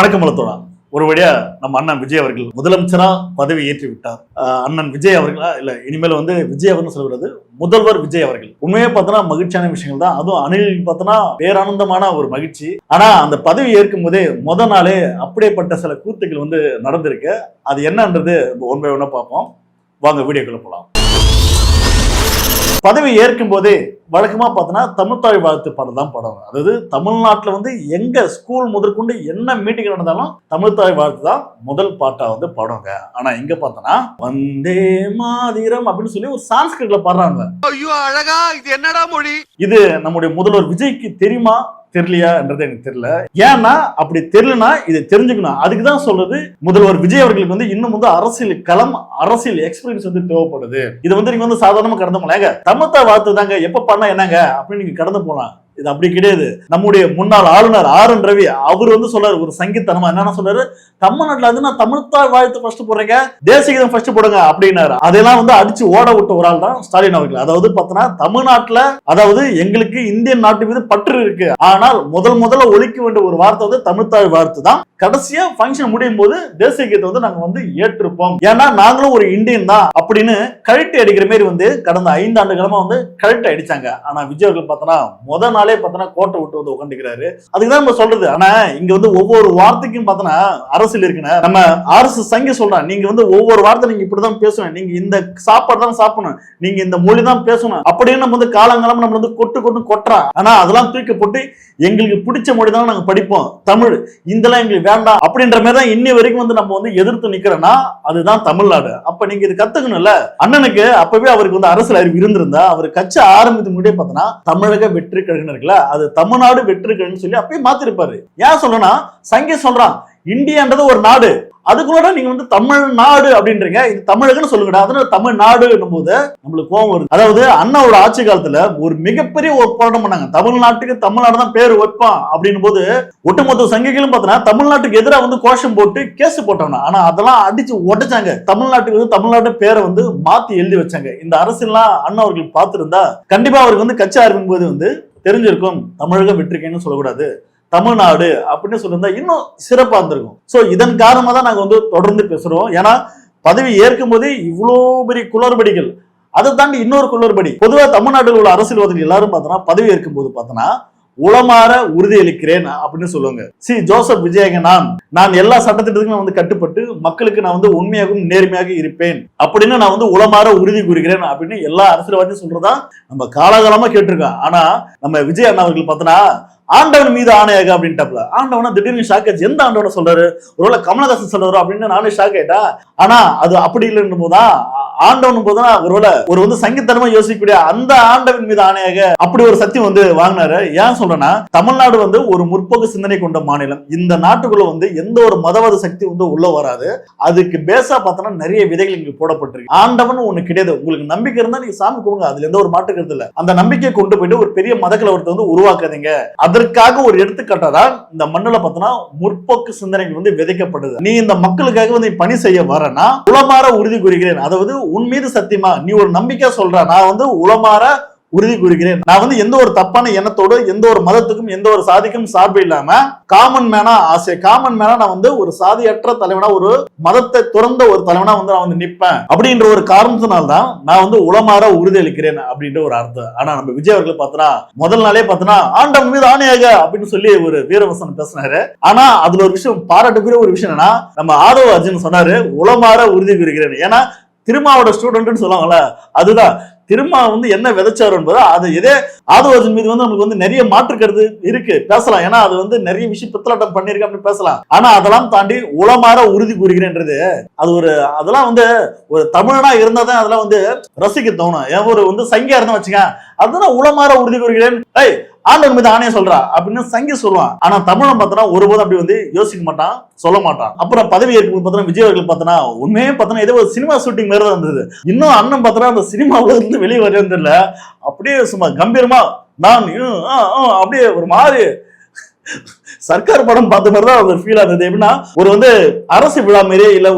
வணக்கம் மலத்தோழா. ஒரு வழியா நம்ம அண்ணன் விஜய் அவர்கள் முதலமைச்சரா பதவி ஏற்றி விட்டார். அண்ணன் விஜய் அவர்களா இல்ல இனிமேல் விஜய் அவர்கள் சொல்றது முதல்வர் விஜய் அவர்கள். உண்மையே பார்த்தோன்னா மகிழ்ச்சியான விஷயங்கள் தான். அதுவும் அணில் பார்த்தோன்னா பேரானந்தமான ஒரு மகிழ்ச்சி. ஆனா அந்த பதவி ஏற்கும் போதே நாளே அப்படியேப்பட்ட சில கூத்துக்கள் நடந்திருக்கு. அது என்னன்றது ஒன் பை ஒன்னா பார்ப்போம். வாங்க வீடியோக்குள்ள போலாம். பதவி ஏற்கும் போதே வழக்கமா பார்த்தோன்னா தமிழ்த்தாய் வாழ்த்து பாடல் தான் பாடுவாங்க. அதாவது தமிழ்நாட்டுல எங்க ஸ்கூல் முதற்கொண்டு என்ன மீட்டிங் நடந்தாலும் தமிழ்த்தாய் வாழ்த்து தான் முதல் பாட்டா பாடுவாங்க. ஆனா இங்க பார்த்தோன்னா வந்தே மாதிரம் அப்படின்னு சொல்லி ஒரு சான்ஸ்கிரிட்ல பாடுறாங்க. ஐயோ அழகா, இது என்னடா மொழி? இது நம்முடைய முதல்வர் விஜய்க்கு தெரியுமா தெரியலையான்றது எனக்கு தெரியல. ஏன்னா அப்படி தெரியலனா இதை தெரிஞ்சுக்கணும். அதுக்குதான் சொல்றது முதல்வர் விஜய் அவர்களுக்கு இன்னும் அரசியல் களம், அரசியல் எக்ஸ்பீரியன்ஸ் தேவைப்படுது. இது நீங்க சாதாரணமா கடந்து போனாங்க. தமிழ்த்தாய் வாழ்த்து தாங்க எப்ப பண்ணா என்னங்க அப்படின்னு நீங்க கடந்து போலாம். இது அப்படி கிடையாது. நம்முடைய முன்னாள் ஆளுநர் ஆர்.என். ரவி அவர் சொல்றாரு ஒரு சங்கீதனமா என்ன சொல்றாரு, தமிழ்நாட்டுல நான் தமிழ்த்தாய் வாழ்த்து ஃபர்ஸ்ட் போடுறேங்க, தேசிய கீதம் ஃபர்ஸ்ட் போடுங்க அப்படின்னாரு. அதெல்லாம் அடிச்சு ஓட விட்ட ஒரு ஆள் தான் ஸ்டாலின் அவர்கள். அதாவது பார்த்தோன்னா தமிழ்நாட்டுல எங்களுக்கு இந்தியன் நாட்டு மீது பற்று இருக்கு, ஆனால் முதல்ல ஒழிக்க வேண்டிய ஒரு வார்த்தை தமிழ்த்தாய் வாழ்த்து தான். கடைசியா ஃபங்க்ஷன் முடியும் போது தேசிய கீதத்தை நாங்க ஏற்றிருப்போம், ஏன்னா நாங்களும் ஒரு இந்தியன் தான் அப்படின்னு கழட்டி அடிக்கிற மாதிரி கடந்த 5 ஆண்டு காலமா கழட்டி அடிச்சாங்க. ஆனா விஜய் அவர்கள் பார்த்தோன்னா முதல் நாளே பார்த்தோன்னா கோட்டை விட்டு உட்காந்துக்கிறாரு. அதுக்குதான் நம்ம சொல்றது. ஆனா இங்க ஒவ்வொரு வார்த்தைக்கும் பார்த்தோன்னா அரசியல் இருக்குன்னு நம்ம RSS சங்கி சொல்றான். நீங்க ஒவ்வொரு வார்த்தை நீங்க இப்படிதான் பேசணும், நீங்க இந்த சாப்பாடு தான் சாப்பிடணும், நீங்க இந்த மொழி தான் பேசணும் அப்படின்னு நம்ம காலங்காலம் நம்ம கொட்டுறான். ஆனா அதெல்லாம் தூக்கி போட்டு எங்களுக்கு பிடிச்ச மொழி தான் நாங்க படிப்போம், தமிழ், இதெல்லாம் எங்களுக்கு வேண்டாம் அப்படின்ற மாதிரி தான் இன்னி வரைக்கும் நம்ம எதிர்த்து நிக்கிறோம்னா அதுதான் தமிழ்நாடு. அப்ப நீங்க இது கத்துக்கணும்ல. அண்ணனுக்கு அப்பவே அவருக்கு அரசியல் அறிவு இருந்திருந்தா அவர் கட்சி ஆரம்பித்து முடிய பார்த்தோன்னா தமிழக வெற்றி கழகம் இருக்குல்ல, அது தமிழ்நாடு வெற்றி கழகம் சொல்லி அப்பயே மாத்திருப்பாரு. ஏன் சொல்லனா, சங்கி சொல்றான் இந்தியான்றது ஒரு நாடு, அதுக்குள்ள நீங்க தமிழ்நாடு அப்படின்றீங்க, இது தமிழகன்னு சொல்லுங்கடா. அதனால தமிழ்நாடு போது நம்மளுக்கு கோவம் வருது. அதாவது அண்ணாவோட ஆட்சி காலத்துல ஒரு மிகப்பெரிய ஒரு போராட்டம் பண்ணாங்க. தமிழ்நாட்டுக்கு தமிழ்நாடு தான் பேர் வைப்பான் அப்படின்னு போது ஒட்டுமொத்த சங்கிகளும் பார்த்தோன்னா தமிழ்நாட்டுக்கு எதிராக கோஷம் போட்டு கேஸ் போட்டாங்க. ஆனா அதெல்லாம் அடிச்சு உடைச்சாங்க. தமிழ்நாட்டுக்கு தமிழ்நாட்டு பேரை மாத்தி எழுதி வச்சாங்க. இந்த அரசியல்லாம் அண்ணா அவர்கள் பார்த்திருந்தா கண்டிப்பா அவருக்கு கட்சி ஆரம்பிக்கும் போது தெரிஞ்சிருக்கும் தமிழக வெற்றிக்கைன்னு சொல்லக்கூடாது, தமிழ்நாடு அப்படின்னு சொல்லியிருந்தா இன்னும் சிறப்பா இருந்திருக்கும். சோ இதன் காரணமா தான் நாங்க தொடர்ந்து பேசுறோம். ஏன்னா பதவி ஏற்கும் போதே இவ்வளோ பெரிய குளறுபடிகள், அதை தாண்டி இன்னொரு குளறுபடி. பொதுவா தமிழ்நாட்டில் உள்ள அரசியல்வாதிகள் எல்லாரும் பார்த்தோன்னா பதவி ஏற்கும் போது பார்த்தோன்னா உளமாற உறுதியளிக்கிறேன் அப்படின்னு சொல்லுவாங்க. ஜோசப் விஜயங்க நான் எல்லா சட்டத்திட்டத்துக்கும் கட்டுப்பட்டு மக்களுக்கு நான் உண்மையாகவும் நேர்மையாக இருப்பேன் அப்படின்னு நான் உளமாற உறுதி கூறுகிறேன் அப்படின்னு எல்லா அரசியல்வாதியும் சொல்றதா நம்ம காலகாலமா கேட்டிருக்கோம். ஆனா நம்ம விஜய் அண்ணா அவர்கள் பார்த்தோன்னா ஆண்டவன் மீது ஆணையாக அப்படின்ட்டாப்ல. ஆண்டவனா திடீர்னு ஷாக் ஆச்சு. எந்த ஆண்டவனை சொல்றாரு, ஒருவேளை கமலஹாசன் சொல்றாரு அப்படின்னு நானே ஷாக் ஆயிட்டா. ஆனா அது அப்படி இல்லைன்னு போதுதான் ஆண்டவன் போதுனா ஒரு சங்கீதனமா யோசிக்கக்கூடிய அந்த ஆண்டவன் மீது ஆணையாக அப்படி ஒரு சக்தி வாங்கினாரு. ஏன் சொல்றேன்னா தமிழ்நாடு ஒரு முற்போக்கு சிந்தனை கொண்ட மாநிலம். இந்த நாட்டுக்குள்ள எந்த ஒரு மதவாத சக்தி உள்ள வராது. அதுக்கு பேசா பார்த்தோன்னா நிறைய விதைகள் இங்க போடப்பட்டிருக்கு. ஆண்டவன் ஒண்ணு கிடையாது. உங்களுக்கு நம்பிக்கை இருந்தா நீங்க சாமி கும்பிடுங்க, அதுல எந்த ஒரு மாற்று கருத்து இல்ல. அந்த நம்பிக்கையை கொண்டு போயிட்டு ஒரு பெரிய மத கலவரத்தை உருவாக்காதீங்க. அதற்காக ஒரு எடுத்துக்காட்டாதான் இந்த மண்ணுல பார்த்தோன்னா முற்போக்கு சிந்தனைகள் விதைக்கப்படுது. நீ இந்த மக்களுக்காக பணி செய்ய வரனா உளமாற உறுதி கூறுகிறேன், அதாவது உன் மீது சத்தியமா நீ ஒரு நம்பிக்கை சொல்ற, நான் உளமாற உறுதி கூறுகிறேன். நான் எந்த ஒரு தப்பான எண்ணத்தோடு எந்த ஒரு மதத்துக்கும் எந்த ஒரு சாதிக்கும் சார்பு இல்லாம காமன் மேனா நான் ஒரு சாதியற்ற தலைவனா, ஒரு மதத்தை துறந்த ஒரு தலைவனா நான் நிற்பேன் அப்படின்ற ஒரு காரணத்தினால்தான் நான் உளமாற உறுதி அளிக்கிறேன் அப்படின்ற ஒரு அர்த்தம். ஆனா நம்ம விஜய் அவர்கள் பார்த்தோன்னா முதல் நாளே பார்த்தோன்னா ஆண்டவன் மீது ஆணையாக அப்படின்னு சொல்லி ஒரு வீரவசனம் பேசினாரு. ஆனா அதுல ஒரு விஷயம் பாராட்டுக்குரிய ஒரு விஷயம் என்னன்னா, நம்ம ஆதவ அர்ஜுன் சொன்னாரு உளமாற உறுதி கூறுகிறேன். ஏன்னா திருமாவோட ஸ்டூடெண்ட்னு சொல்லுவாங்கல்ல, அதுதான் திருமா என்ன விதைச்சாரு என்பது. அது இதே ஆதவர்ஜன் மீது நமக்கு நிறைய மாற்று கருத்து இருக்கு, பேசலாம். ஏன்னா அது நிறைய விஷயம் பித்தலாட்டம் பண்ணிருக்கு அப்படின்னு பேசலாம். ஆனா அதெல்லாம் தாண்டி உளமாற உறுதி கூறுகிறேன்றது அது அதெல்லாம் ஒரு தமிழனா இருந்தா தான் அதெல்லாம் ரசிக்க தோணும். ஏன் ஒரு சங்கியா இருந்தா வச்சுக்க, அதுதான் உளமாற உறுதி கூறுகிறேன், ஆண்டவன் மீது ஆணைய சொல்றா அப்படின்னு சங்கி சொல்லுவான். ஆனா தமிழன் பார்த்தோன்னா ஒருபோதும் அப்படி யோசிக்க மாட்டான், சொல்ல மாட்டான். அப்புறம் பதவி ஏற்கும் பார்த்தோன்னா விஜய் அவர்கள் பார்த்தோன்னா உண்மையே பார்த்தோன்னா ஏதோ ஒரு சினிமா ஷூட்டிங் மாதிரி தான் இருந்தது. இன்னும் அண்ணன் பார்த்தோன்னா அந்த சினிமாவில இருந்து வெளியே வரது இல்ல, அப்படியே சும்மா கம்பீரமா நான் அப்படியே ஒரு மாதிரி சர்க்கார் படம் பார்த்த மாதிரி தான் ஒரு ஃபீல் ஆகுது. எப்படின்னா ஒரு அரசு விழா மாதிரியே இல்ல,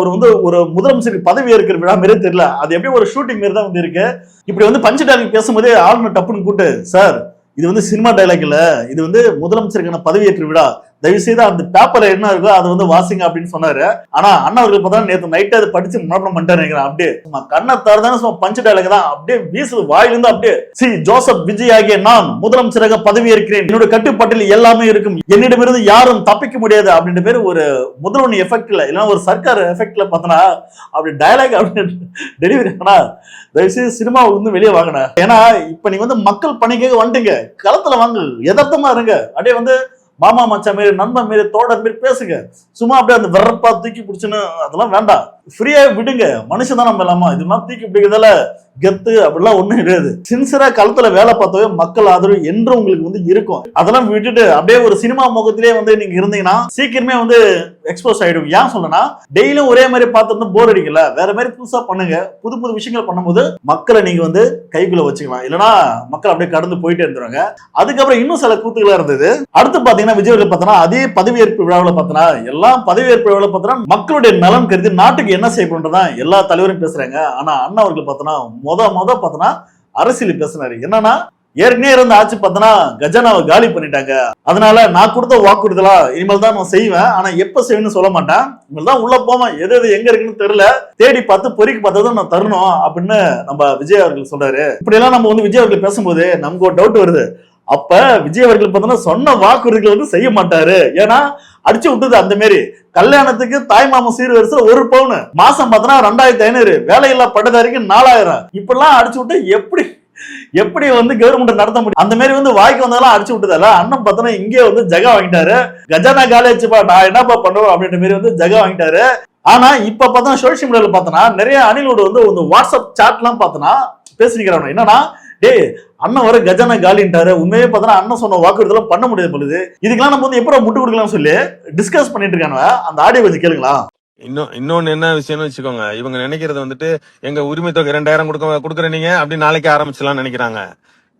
ஒரு முதலமைச்சருக்கு பதவி ஏற்கிற விழா மாதிரியே தெரியல. அது எப்படி ஒரு ஷூட்டிங் மாதிரி தான் இருக்கு. இப்படி பஞ்சு டைலாக் பேசும்போதே ஆளுநர் டப்புன்னு கூட்டு, சார் இது சினிமா டைலாக் இல்ல, இது முதலமைச்சருக்கான பதவியேற்று விழா, தயவு செய்து அந்த பேப்பர்ல என்ன இருக்கோ அதை வந்து வாசிங்க அப்படின்னு சொன்னாரு. ஆனா அண்ணா அவர்கள் பார்த்தா நேற்று நைட்டு அதை படிச்சு மனப்படம் பண்ணிட்டு நினைக்கிறேன். அப்படியே கண்ணை தரதான சும்மா பஞ்சு டைலாக் தான் அப்படியே வீசுது வாயிலிருந்து. அப்படியே சி ஜோசப் விஜய் ஆகிய நான் முதலமைச்சராக பதவி ஏற்கிறேன், என்னோட கட்டுப்பாட்டில் எல்லாமே இருக்கும், என்னிடமிருந்து யாரும் தப்பிக்க முடியாது அப்படின்ற பேரு ஒரு முதல்வன் எஃபெக்ட்ல இல்லைன்னா ஒரு சர்க்கார் எஃபெக்ட்ல பார்த்தனா அப்படி டயலாக் அப்படி டெலிவரி. ஆனா தயவுசெய்து சினிமா வந்து வெளியே வாங்கின. ஏன்னா இப்ப நீங்க வந்து மக்கள் பணிக்காக வந்துட்டீங்க, களத்துல வாங்க, யதார்த்தமா இருங்க. அப்படியே வந்து மாமா மச்சா மாரி நண்பன் மாரி தோழர் மாரி பேசுங்க. சும்மா அப்படியே அந்த வெறப்பா தூக்கி பிடிச்சுன்னு அதெல்லாம் வேண்டாம், ஃப்ரீயா விடுங்க. மனுஷன் தான் நம்ம இல்லாமா இதெல்லாம் தூக்கி பிடிக்கிறதால கெத்து அப்படிலாம் ஒண்ணும் கிடையாது. சின்சியரா களத்துல வேலை பார்த்தவே மக்கள் ஆதரவு என்று உங்களுக்கு வந்து இருக்கும். அதெல்லாம் விட்டுட்டு அப்படியே ஒரு சினிமா முகத்திலேயே வந்து நீங்க இருந்தீங்கன்னா சீக்கிரமே வந்து எக்ஸ்போஸ் ஆயிடும். ஏன் சொல்லனா டெய்லியும் ஒரே மாதிரி பார்த்துட்டு போர் அடிக்கல, வேற மாதிரி புதுசா பண்ணுங்க. புது புது விஷயங்கள் பண்ணும்போது மக்களை நீங்க வந்து கைக்குள்ள வச்சுக்கலாம், இல்லைன்னா மக்கள் அப்படியே கடந்து போயிட்டே இருந்துருவாங்க. அதுக்கப்புறம் இன்னும் சில கூத்துகளா இருந்தது. அடுத்து பாத்தீங்கன்னா விஜய் அவர்கள் பார்த்தனா அதே பதவியேற்பு விழாவில் பார்த்தனா எல்லாம் பதவியேற்பு விழாவில் பார்த்தனா மக்களுடைய நலன் கருதி நாட்டுக்கு என்ன செய்யப்படுறதா எல்லா தலைவரும் பேசுறாங்க. ஆனா அண்ணா அவர்கள் பார்த்தனா முத பார்த்தனா அரசியல் பேசினாரு. என்னன்னா ஏற்கனவே இருந்த ஆட்சி பார்த்தனா கஜானாவை காலி பண்ணிட்டாங்க, அதனால நான் கொடுத்த வாக்குறுதலா இனிமேல் தான் நான் செய்வேன், ஆனா எப்ப செய்வேன்னு சொல்ல மாட்டேன், இனிமேல் தான் உள்ள போவேன், எது எது எங்க இருக்குன்னு தெரியல, தேடி பார்த்து பொறிக்கு பார்த்ததும் நான் தரணும் அப்படின்னு நம்ம விஜய் அவர்கள் சொல்றாரு. இப்படி எல்லாம் நம்ம வந்து விஜய் அவர்கள் பேசும்போது நமக்கு ஒரு டவுட் வருது. அப்ப விஜய் அவர்கள் பார்த்தோன்னா சொன்ன வாக்குறுதிகள் வந்து செய்ய மாட்டாரு. ஏன்னா அடிச்சு விட்டது அந்த மாரி கல்யாணத்துக்கு தாய் மாமன் சீர் வரிசை 1 பவுன், மாசம் பார்த்தோன்னா 2500, வேலையில்லா பட்டதாரிக்கு 4000, இப்படிலாம் அடிச்சு விட்டு எப்படி வந்து கவர்மெண்ட் நடத்த முடியும்? அந்த மாதிரி வந்து வாய்க்கு வந்தாலும் அடிச்சு விட்டதால அண்ணன் பார்த்தோன்னா இங்கே வந்து ஜகா வாங்கிட்டாரு. கஜானா காலேஜ்ப்பா நான் என்னப்பா பண்ணுவேன் அப்படின்ற மாதிரி வந்து ஜகா வாங்கிட்டாரு. ஆனா இப்ப பார்த்தா சோசியல் மீடியால பார்த்தோன்னா நிறைய அணிலோடு வந்து வாட்ஸ்அப் சாட் எல்லாம் பார்த்தோன்னா பேசிக்கிறாங்க. என்னன்னா டேய் அண்ணன் வர கஜானா காலின்ட்டாரு, உண்மையே பார்த்தா அண்ணன் சொன்ன வாக்குறுதெல்லாம் பண்ண முடியாது பொழுது, இதுக்கெல்லாம் நம்ம வந்து எப்போ முட்டு கொடுக்கலாம்னு சொல்லி டிஸ்கஸ் பண்ணிட்டு இருக்காங்க. அந்த ஆடியோ கொஞ்சம் கேளுங்களா. இன்னொன்னு என்ன விஷயம்னு வச்சுக்கோங்க, இவங்க நினைக்கிறது வந்துட்டு எங்க உரிமை தொகை 2000 கொடுக்குற நீங்க அப்படி நாளைக்கு ஆரம்பிச்சலாம் நினைக்கிறாங்க.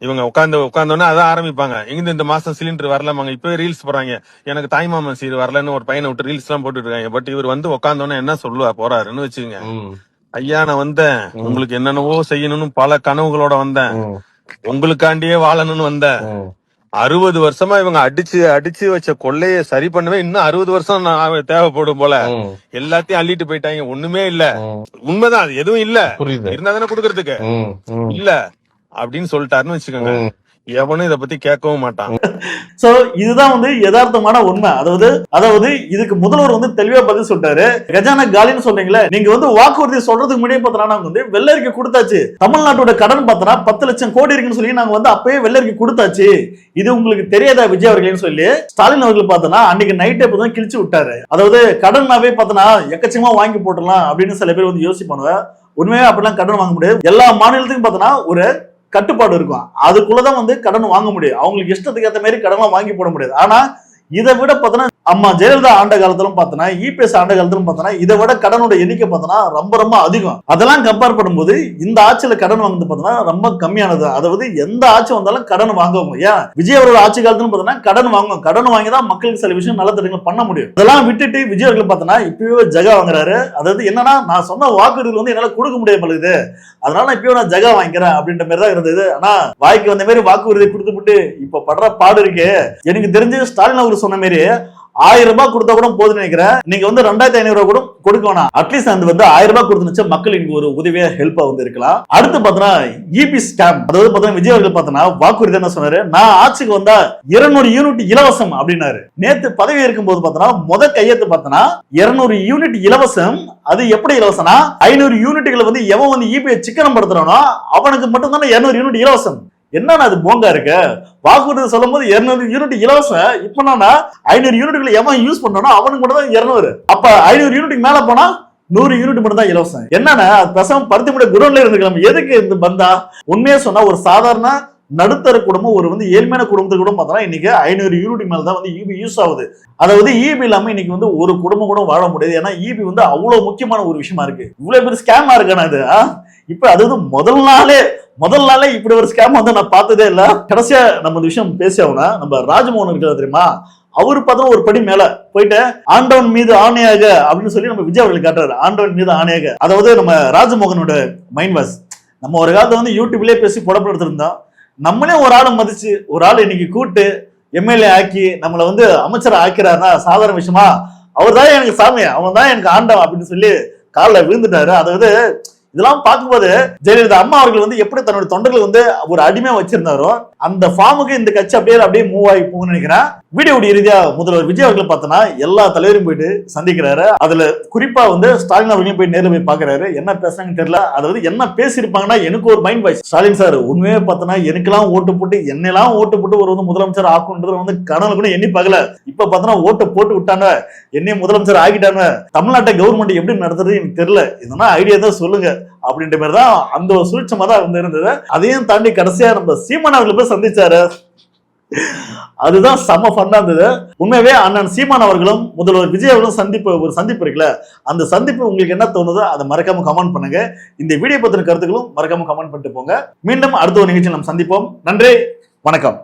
இவங்க உட்காந்தோன்னே அதான் ஆரம்பிப்பாங்க. எங்க இந்த மாசம் சிலிண்டர் வரலமாங்க, இப்பவே ரீல்ஸ் போறாங்க, எனக்கு தாய்மாமன் சீர் வரலன்னு ஒரு பையனை விட்டு ரீல்ஸ் எல்லாம் போட்டுட்டு இருக்காங்க. பட் இவர் வந்து உட்காந்தோன்னே என்ன சொல்லுவா போறாருன்னு வச்சுக்கோங்க, ஐயா நான் வந்தேன், உங்களுக்கு என்னென்னவோ செய்யணும்னு பல கனவுகளோட வந்தேன், உங்களுக்காண்டியே வாழணும்னு வந்தேன். 60 வருஷமா இவங்க அடிச்சு வச்ச கொள்ளைய சரி பண்ணவே இன்னும் 60 வருஷம் தேவைப்படும் போல. எல்லாத்தையும் அள்ளிட்டு போயிட்டாங்க, ஒண்ணுமே இல்ல. உண்மைதான், அது எதுவும் இல்ல, இருந்தா தானே குடுக்கறதுக்கு இல்ல அப்படின்னு சொல்லிட்டாருன்னு வச்சுக்கோங்க, எவனும் இத பத்தி கேட்கவும் மாட்டான். சோ இதுதான் வந்து யதார்த்தமான உண்மை. அதாவது இதுக்கு முதல்வர் வந்து தெளிவா பதில் சொல்லிட்டாரு. கஜானா காலின்னு சொல்றீங்களே, நீங்க வந்து வாக்குறுதி சொல்றதுக்கு முன்னாடியே பார்த்தா வந்து வெள்ளரிக்கை கொடுத்தாச்சு. தமிழ்நாட்டோட கடன் பார்த்தா 10 லட்சம் கோடி இருக்குன்னு சொல்லி நாங்க வந்து அப்பயே வெள்ளரிக்கை கொடுத்தாச்சு, இது உங்களுக்கு தெரியாதா விஜய் அவர்களேன்னு சொல்லி ஸ்டாலின் அவர்கள் பார்த்தோன்னா அன்னைக்கு நைட்டே தான் கிழிச்சு விட்டாரு. அதாவது கடனாவே பார்த்தோன்னா எக்கச்சக்கமா வாங்கி போட்டுடலாம் அப்படின்னு சில பேர் வந்து யோசிப்பானுங்க. உண்மையா அப்படிலாம் கடன் வாங்க முடியாது. எல்லா மாநிலத்துக்கும் பார்த்தோன்னா ஒரு கட்டுப்பாடு இருக்கும், அதுக்குள்ளதான் வந்து கடன் வாங்க முடியும். அவங்களுக்கு இஷ்டத்துக்கு ஏற்ற மாதிரி கடன் வாங்கி போட முடியாது. ஆனா இதை விட பார்த்தோன்னா அம்மா ஜெயலலிதா ஆண்ட காலத்திலும் பார்த்தோன்னா இபிஎஸ் ஆண்ட காலத்திலும் பார்த்தோன்னா இதை விட கடனோட எண்ணிக்கை பார்த்தோன்னா ரொம்ப ரொம்ப அதிகம். அதெல்லாம் கம்பேர் பண்ணும்போது இந்த ஆட்சியில கடன் வாங்குறது பார்த்தோன்னா ரொம்ப கம்மியானது. அதாவது எந்த ஆட்சி வந்தாலும் கடன் வாங்குவோம். ஏன் விஜய் அவரோட ஆட்சி காலத்திலும் பார்த்தோன்னா கடன் வாங்குவோம், கடன் வாங்கி தான் மக்களுக்கு சில விஷயம் நல்ல திட்டங்கள் பண்ண முடியும். அதெல்லாம் விட்டுட்டு விஜய் அவர்கள் பார்த்தோன்னா இப்பவே ஜகா வாங்குறாரு. அதாவது என்னன்னா நான் சொன்ன வாக்குறுதிகள் வந்து என்னால கொடுக்க முடியாது, அதனால இப்பயும் நான் ஜகா வாங்கிக்கிறேன் அப்படின்ற மாதிரி தான் இருந்தது. ஆனா வாய்க்கு வந்த மாதிரி வாக்குறுதி கொடுத்துட்டு இப்ப படுற பாடு இருக்கு. எனக்கு தெரிஞ்சு ஸ்டாலின் அவர் சொன்ன மாதிரி 1000 ரூபாய் கொடுத்தா கூட போதுன்னு நினைக்கிறேன். நீங்க வந்து 2500 ரூபாய் கூட கொடுக்க வேணாம், அட்லீஸ்ட் அந்த வந்து 1000 ரூபாய் கொடுத்துச்சு மக்கள் இங்க ஒரு உதவியா ஹெல்ப்பா வந்து இருக்கலாம். அடுத்து பார்த்தோன்னா இபி ஸ்கேம். அதாவது பார்த்தோன்னா விஜய் அவர்கள் பார்த்தோன்னா வாக்குறுதி என்ன சொன்னாரு, நான் ஆட்சிக்கு வந்தா 200 யூனிட் இலவசம் அப்படின்னாரு. நேத்து பதவி இருக்கும் போது பார்த்தோன்னா கையெழுத்து பார்த்தோன்னா 200 யூனிட் இலவசம். அது எப்படி இலவசம்னா 500 யூனிட்டுகளை வந்து எவன் வந்து இபிஐ சிக்கனம் படுத்துறானோ அவனுக்கு மட்டும் தானே 200 யூனிட் இலவசம். என்னன்னா அது போங்கா இருக்கு, வாக்குறுதி சொல்லும் போது 200 யூனிட் இலவசம், இப்ப 500 யூனிட்களை எவன் யூஸ் பண்ணானோ அவனுக்கு மட்டும் தான் 200. அப்ப 500 யூனிட் மேல போனா 100 யூனிட் மட்டும் தான் இலவசம். என்னன்னா பேசாம பருத்தி முடிய குடோன்ல இருந்துக்கலாம். எதுக்கு இந்த பந்தா? உண்மையா சொன்னா ஒரு சாதாரண நடுத்தர குடும்பம், ஒரு வந்து ஏழ்மையான குடும்பத்துக்கு கூட பார்த்தோம்னா இன்னைக்கு 500 யூனிட் மேலதான் வந்து இபி யூஸ் ஆகுது. அதாவது இபி இல்லாம இன்னைக்கு வந்து ஒரு குடும்பம் கூட வாழ முடியாது. ஏன்னா இபி வந்து அவ்வளவு முக்கியமான ஒரு விஷயமா இருக்கு. இவ்வளவு பேர் ஸ்கேமா இருக்கான அது. இப்ப அதாவது முதல் நாளே இப்படி ஒரு ஸ்கேம் வந்து நான் பார்த்ததே இல்ல. கடைசியா நம்ம இந்த விஷயம் பேசி ஆகுனா, நம்ம ராஜ்மோகன் இருக்கிறது தெரியுமா, அவரு பார்த்தா ஒரு படி மேல போயிட்டு ஆண்டவன் மீது ஆணையாக அப்படின்னு சொல்லி நம்ம விஜய் அவர்கள் காட்டுறாரு. ஆண்டவன் மீது ஆணையாக, அதாவது நம்ம ராஜ்மோகனோட மைண்ட் வாஷ். நம்ம ஒரு காலத்துல வந்து யூடியூப்லயே பேசி புடப்படுத்திருந்தோம், நம்மளே ஒரு ஆளை மதிச்சு ஒரு ஆள் இன்னைக்கு கூட்டு எம்எல்ஏ ஆக்கி நம்மளை வந்து அமைச்சர் ஆக்கிறாருன்னா சாதாரண விஷயமா? அவர் தான் எனக்கு சாமி, அவன் தான் எனக்கு ஆண்டவன் அப்படின்னு சொல்லி காலில் விழுந்துட்டாரு. அதாவது இதெல்லாம் பார்க்கும்போது ஜெயலலிதா அம்மா அவர்கள் வந்து எப்படி தன்னுடைய தொண்டர்கள் வந்து ஒரு அடிமையா வச்சிருந்தாரோ அந்த ஃபார்முக்கு இந்த கட்சி அப்படியே மூவ் ஆகி போகும்னு நினைக்கிறேன். வீடியோ ரீதியா முதல்வர் விஜய் அவர்கள் பார்த்தோன்னா எல்லா தலைவரையும் போயிட்டு சந்திக்கிறாரு. அதுல குறிப்பா வந்து ஸ்டாலின் அவர்களையும் போய் நேரில் போய் பாக்குறாரு. என்ன பேசுறாங்கன்னு தெரியல. அதாவது என்ன பேசியிருப்பாங்கன்னா எனக்கு ஒரு மைண்ட் வாய்ஸ், ஸ்டாலின் சார் உண்மையே பார்த்தோன்னா எனக்கெல்லாம் ஓட்டு போட்டு என்னெல்லாம் ஓட்டு போட்டு ஒரு வந்து முதலமைச்சர் ஆக்குன்றது வந்து கனவுல கூட எண்ணி பார்க்கல. இப்ப பார்த்தோன்னா ஓட்டு போட்டு விட்டாங்க, என்னையும் முதலமைச்சர் ஆகிட்டாங்க, தமிழ்நாட்டை கவர்மெண்ட் எப்படி நடத்துறது எனக்கு தெரியல, இதனா ஐடியா தான் சொல்லுங்க அப்படின்ற மாதிரி தான் அந்த ஒரு சூழ்ச்சமா தான் வந்து இருந்தது. அதையும் தாண்டி கடைசியா நம்ம சீமான் அவர்களை போய் சந்திச்சாரு. அதுதான் செம ஃபன்னா இருந்தது. உண்மையாவே அண்ணன் சீமான் அவர்களும் முதல்வர் விஜய் அவர்களும் ஒரு சந்திப்பு இருக்குல்ல, அந்த சந்திப்பு உங்களுக்கு என்ன தோணுதோ அதை மறக்காம கமெண்ட் பண்ணுங்க. இந்த வீடியோ பத்தின கருத்துக்களும் மறக்காம கமெண்ட் பண்ணிட்டு போங்க. மீண்டும் அடுத்த ஒரு நிகழ்ச்சியில் நாம் சந்திப்போம். நன்றி, வணக்கம்.